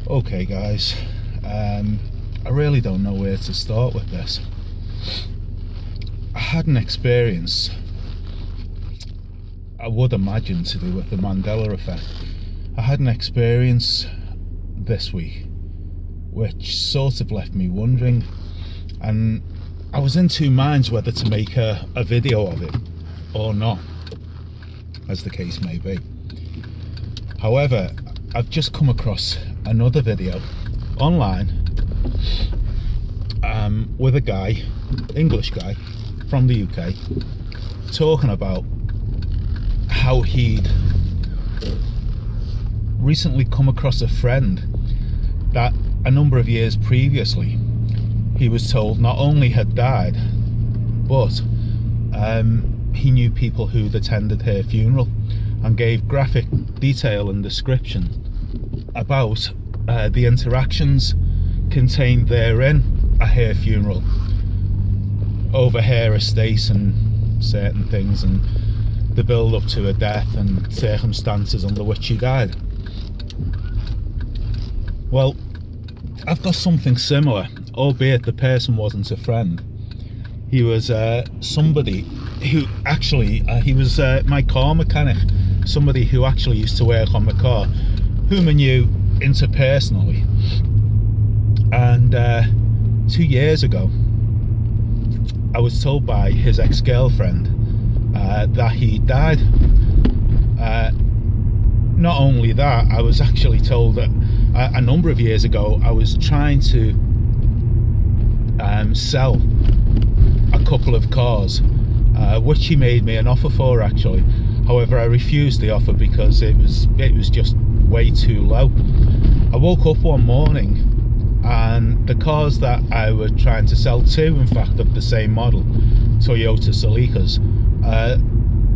Okay guys, I really don't know where to start with this. I had an experience, I would imagine to do with the Mandela effect. I had an experience this week which sort of left me wondering, and I was in two minds whether to make a video of it or not, as the case may be. However, I've just come across another video online with a guy, English guy from the UK, talking about how he'd recently come across a friend that a number of years previously he was told not only had died, but he knew people who'd attended her funeral and gave graphic detail and description about the interactions contained therein at her funeral over her estate and certain things, and the build up to her death and circumstances under which she died. Well, I've got something similar, albeit the person wasn't a friend. He was somebody who actually, he was my car mechanic, somebody who actually used to work on my car, whom I knew interpersonally. And 2 years ago, I was told by his ex-girlfriend that he died. Not only that, I was actually told that a number of years ago I was trying to sell a couple of cars, which he made me an offer for actually. However, I refused the offer because it was just way too low. I woke up one morning and the cars that I was trying to sell to, in fact of the same model, Toyota Celicas,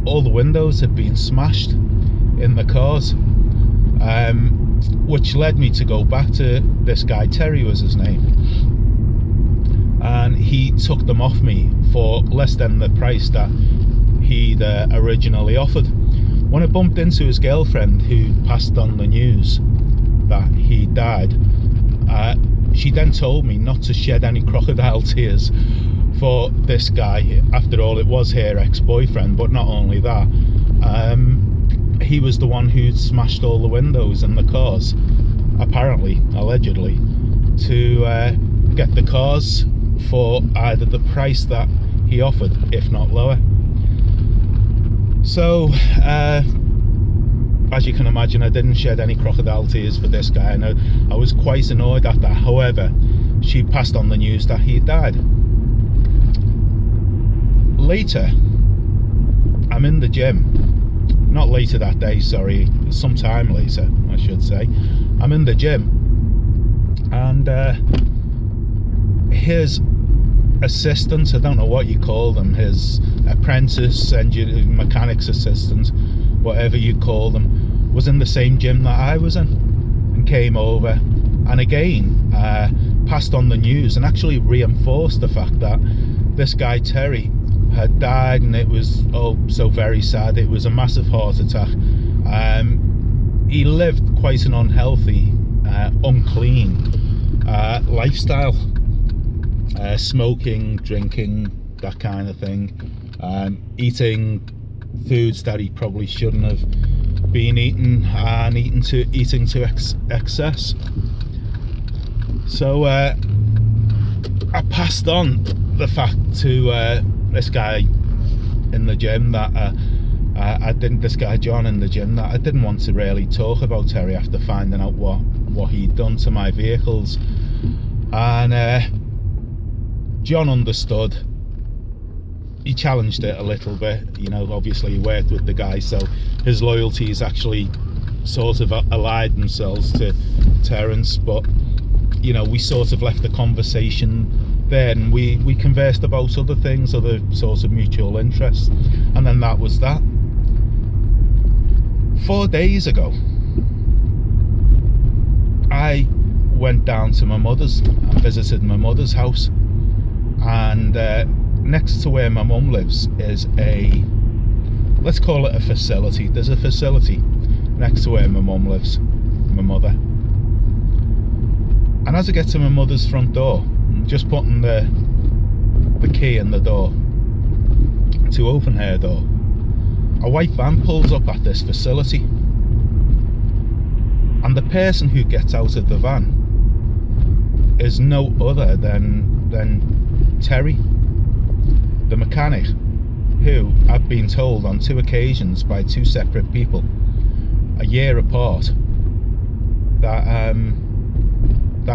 all the windows had been smashed in the cars, which led me to go back to this guy, Terry was his name, and he took them off me for less than the price that he'd originally offered. When I bumped into his girlfriend, who passed on the news that he died, she then told me not to shed any crocodile tears for this guy. After all, it was her ex-boyfriend, but not only that, he was the one who'd smashed all the windows in the cars, apparently, allegedly, to get the cars for either the price that he offered, if not lower. So, as you can imagine, I didn't shed any crocodile tears for this guy, and I was quite annoyed at that. However, she passed on the news that he died. Later, I'm in the gym. Not later that day, sorry, sometime later, I should say. I'm in the gym, and his assistant, I don't know what you call them, his apprentice, mechanic's assistant, whatever you call them, was in the same gym that I was in, and came over and again passed on the news and actually reinforced the fact that this guy Terry had died, and it was so very sad. It was a massive heart attack. He lived quite an unhealthy, unclean lifestyle, smoking, drinking, that kind of thing, eating foods that he probably shouldn't have been eating, and eating to excess. So I passed on the fact to this guy in the gym that this guy John in the gym, that I didn't want to really talk about Terry after finding out what he'd done to my vehicles. And John understood. He challenged it a little bit, you know, obviously he worked with the guy, so his loyalties actually sort of allied themselves to Terence. But you know, we sort of left the conversation there, and we conversed about other things, other sorts of mutual interests, and then that was that. 4 days ago, I went down to my mother's and visited my mother's house, and next to where my mum lives is a, let's call it a facility. There's a facility next to where my mum lives, my mother. And as I get to my mother's front door, I'm just putting the key in the door to open her door, a white van pulls up at this facility, and the person who gets out of the van is no other than Terry, the mechanic, who I've been told on 2 occasions by 2 separate people, a year apart, that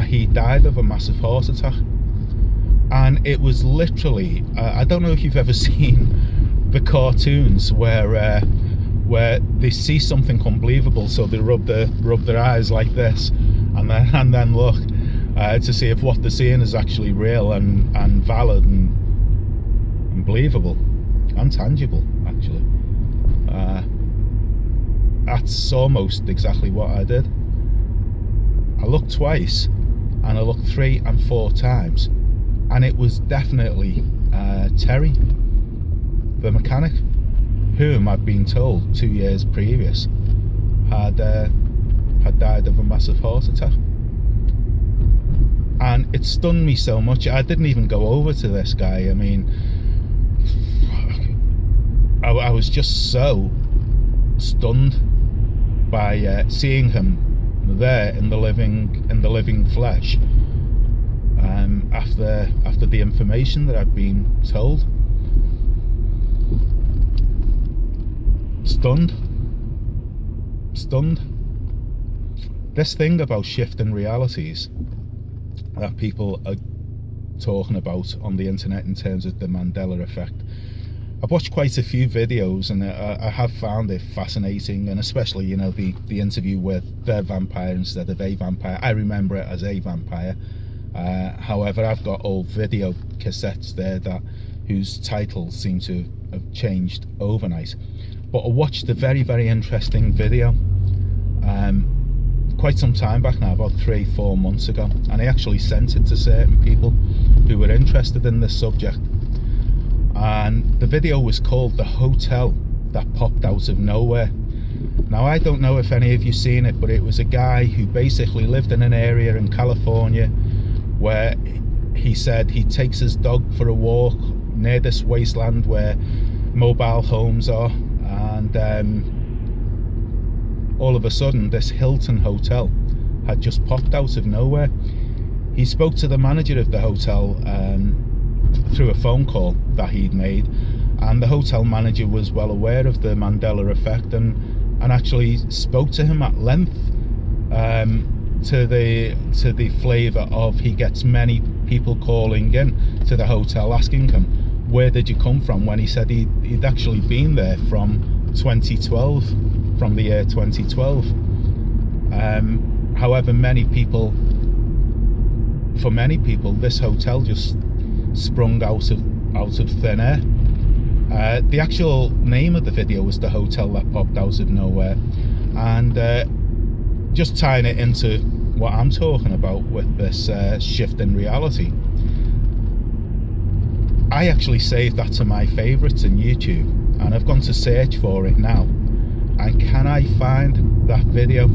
he died of a massive heart attack. And it was literally, I don't know if you've ever seen the cartoons where they see something unbelievable, so they rub their eyes like this, and then look to see if what they're seeing is actually real and valid and believable and tangible, actually. That's almost exactly what I did. I looked twice, and I looked 3 and 4 times, and it was definitely Terry, the mechanic, whom I'd been told 2 years previous had died of a massive heart attack. And it stunned me so much. I didn't even go over to this guy. I mean, I was just so stunned by seeing him there in the living flesh, after the information that I'd been told. Stunned. This thing about shifting realities that people are talking about on the internet in terms of the Mandela effect, I've watched quite a few videos, and I have found it fascinating, and especially, you know, the interview with their vampire instead of a vampire. I remember it as a vampire. However, I've got old video cassettes there whose titles seem to have changed overnight. But I watched a very, very interesting video quite some time back now, about 3-4 months ago, and I actually sent it to certain people who were interested in this subject. And the video was called The Hotel That Popped Out of Nowhere. Now, I don't know if any of you seen it, but it was a guy who basically lived in an area in California where he said he takes his dog for a walk near this wasteland where mobile homes are, and all of a sudden this Hilton hotel had just popped out of nowhere. He spoke to the manager of the hotel through a phone call that he'd made, and the hotel manager was well aware of the Mandela effect and actually spoke to him at length, to the flavour of he gets many people calling in to the hotel asking him, where did you come from, when he said he'd actually been there from 2012, from the year 2012. However, for many people this hotel just sprung out of thin air. The actual name of the video was The Hotel That Popped Out of Nowhere, and just tying it into what I'm talking about with this shift in reality, I actually saved that to my favourites in YouTube, and I've gone to search for it now, and can I find that video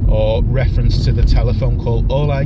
or reference to the telephone call? All I